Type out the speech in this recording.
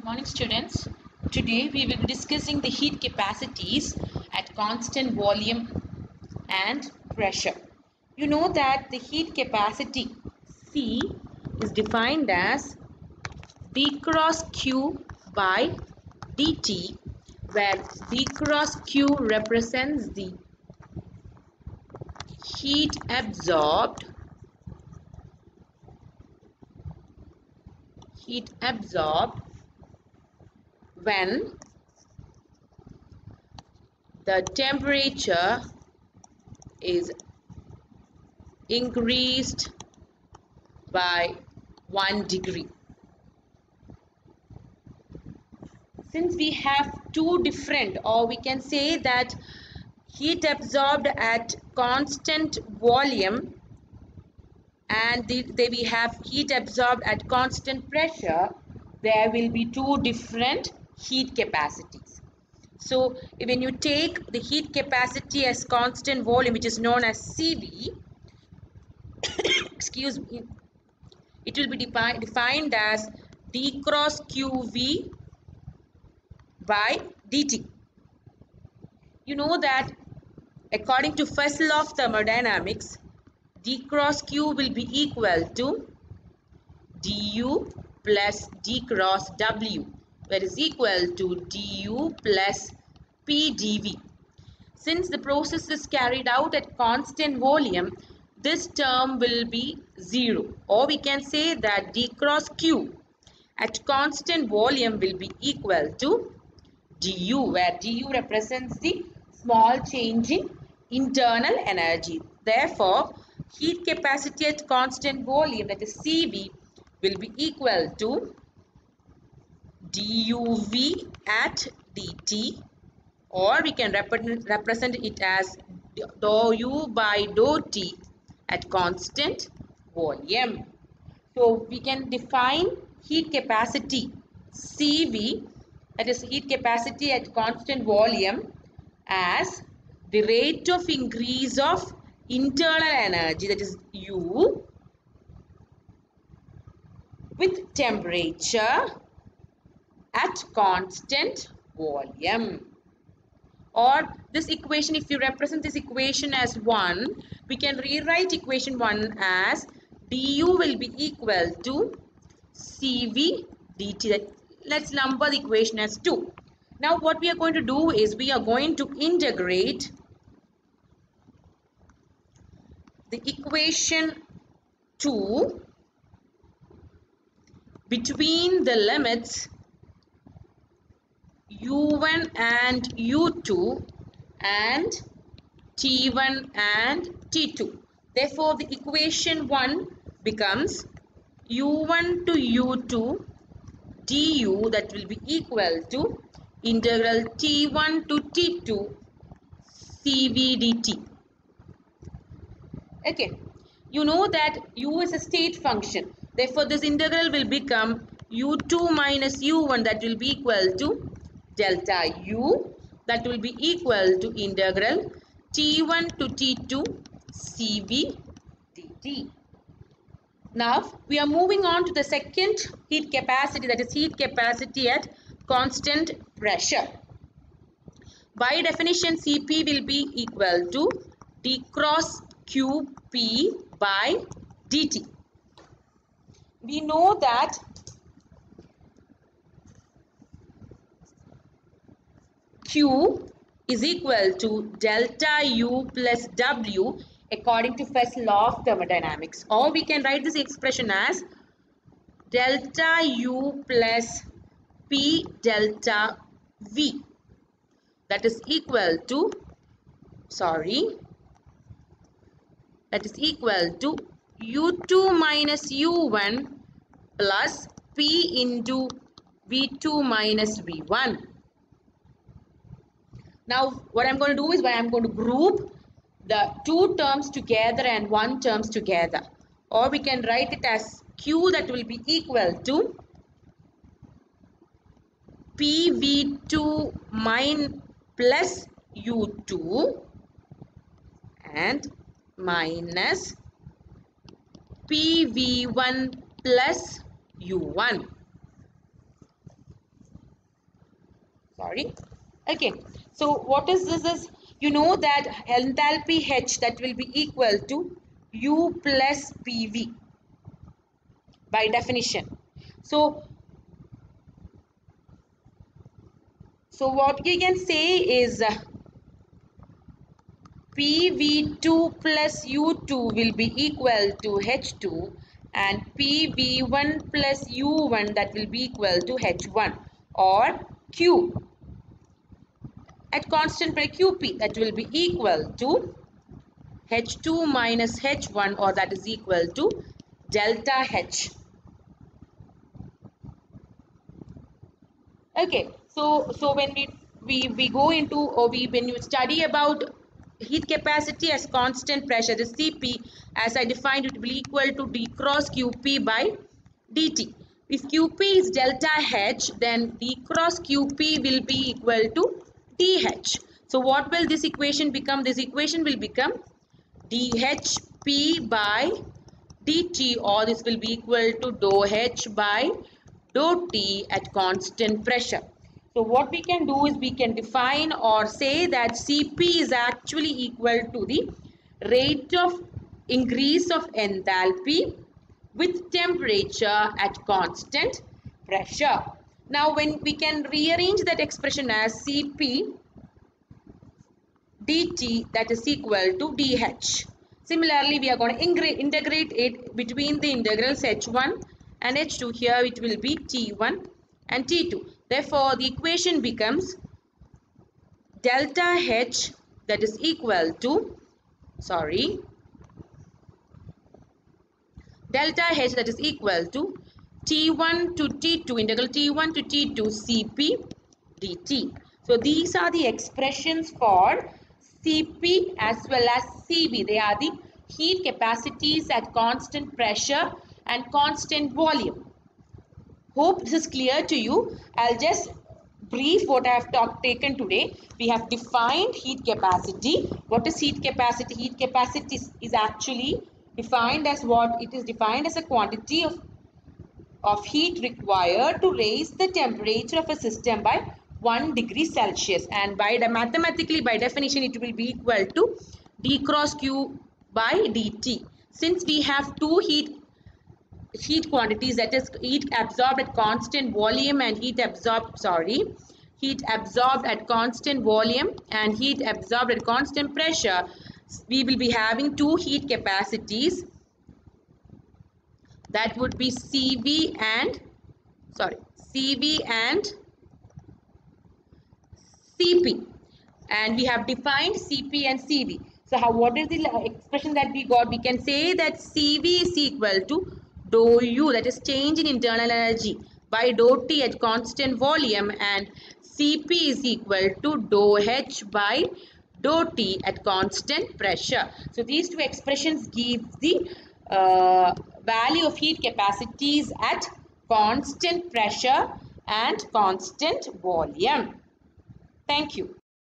Morning students. Today we will be discussing the heat capacities at constant volume and pressure. You know that the heat capacity C is defined as V cross Q by dt, where V cross Q represents the heat absorbed when the temperature is increased by 1 degree. Since we have two different, or we can say that heat absorbed at constant volume and we have heat absorbed at constant pressure, there will be two different heat capacities. So when you take the heat capacity as constant volume, which is known as CV, excuse me, it will be defined as D cross QV by dt. You know that according to first law of thermodynamics, D cross Q will be equal to du plus D cross W, that is equal to du plus P dV. Since the process is carried out at constant volume, this term will be 0, or we can say that D cross Q at constant volume will be equal to du, where du represents the small change in internal energy. Therefore, heat capacity at constant volume, that is CV, will be equal to duV at dt, or we can represent it as dou u by dou t at constant volume. So we can define heat capacity CV, that is heat capacity at constant volume, as the rate of increase of internal energy, that is U, with temperature at constant volume. Or this equation, if you represent this equation as 1, we can rewrite equation 1 as du will be equal to CV dt. Let's number the equation as 2. Now what we are going to do is we are going to integrate the equation 2 between the limits u1 and u2 and t1 and t2. Therefore, the equation 1 becomes u1 to u2 du, that will be equal to integral t1 to t2 cv dt. Okay, you know that u is a state function. Therefore, this integral will become u2 minus u1, that will be equal to delta u, that will be equal to integral t1 to t2 cv dt. Now we are moving on to the second heat capacity, that is heat capacity at constant pressure. By definition, Cp will be equal to D cross Qp by dt. We know that Q is equal to delta U plus W according to first law of thermodynamics. Or we can write this expression as delta U plus P delta V, that is equal to, U2 minus U1 plus P into V2 minus V1. Now what I'm going to do is I'm going to group the two terms together and one terms together, or we can write it as Q, that will be equal to PV2 plus U2 and minus PV1 plus U1. sorry. Okay, so what is this is, you know that enthalpy H, that will be equal to U plus PV by definition. So what we can say is PV2 plus U2 will be equal to H2, and PV1 plus U1, that will be equal to H1, or Q at constant pressure QP, that will be equal to H2 minus H1, or that is equal to delta H. Okay, so when we go into, or when you study about heat capacity as constant pressure, the Cp, as I defined, it will be equal to d cross Qp by dt. If Qp is delta H, then d cross Qp will be equal to dH. So what will this equation become? This equation will become dHp by dt, or this will be equal to dou H by dou T at constant pressure. So what we can do is we can define or say that Cp is actually equal to the rate of increase of enthalpy with temperature at constant pressure. Now when we can rearrange that expression as Cp dt, that is equal to dH. Similarly, we are going to integrate it between the integrals H1 and H2. Here it will be T1 and T2. Therefore, the equation becomes delta H, that is equal to, delta H, that is equal to T1 to T2, integral T1 to T2 Cp dt. So these are the expressions for Cp as well as Cv. They are the heat capacities at constant pressure and constant volume. Hope this is clear to you. I'll just brief what I have taken today. We have defined heat capacity. What is heat capacity? Heat capacity is actually defined as what? It is defined as a quantity of heat required to raise the temperature of a system by 1 degree Celsius, and mathematically by definition it will be equal to d cross q by dt. Since we have two heat quantities, that is heat absorbed at constant volume and heat absorbed at constant volume and heat absorbed at constant pressure, we will be having two heat capacities, that would be Cv and Cp, and we have defined Cp and Cv. So what is the expression that we got? We can say that Cv is equal to dou U, that is change in internal energy, by dou T at constant volume, and Cp is equal to dou H by dou T at constant pressure. So these two expressions give the value of heat capacities at constant pressure and constant volume. Thank you.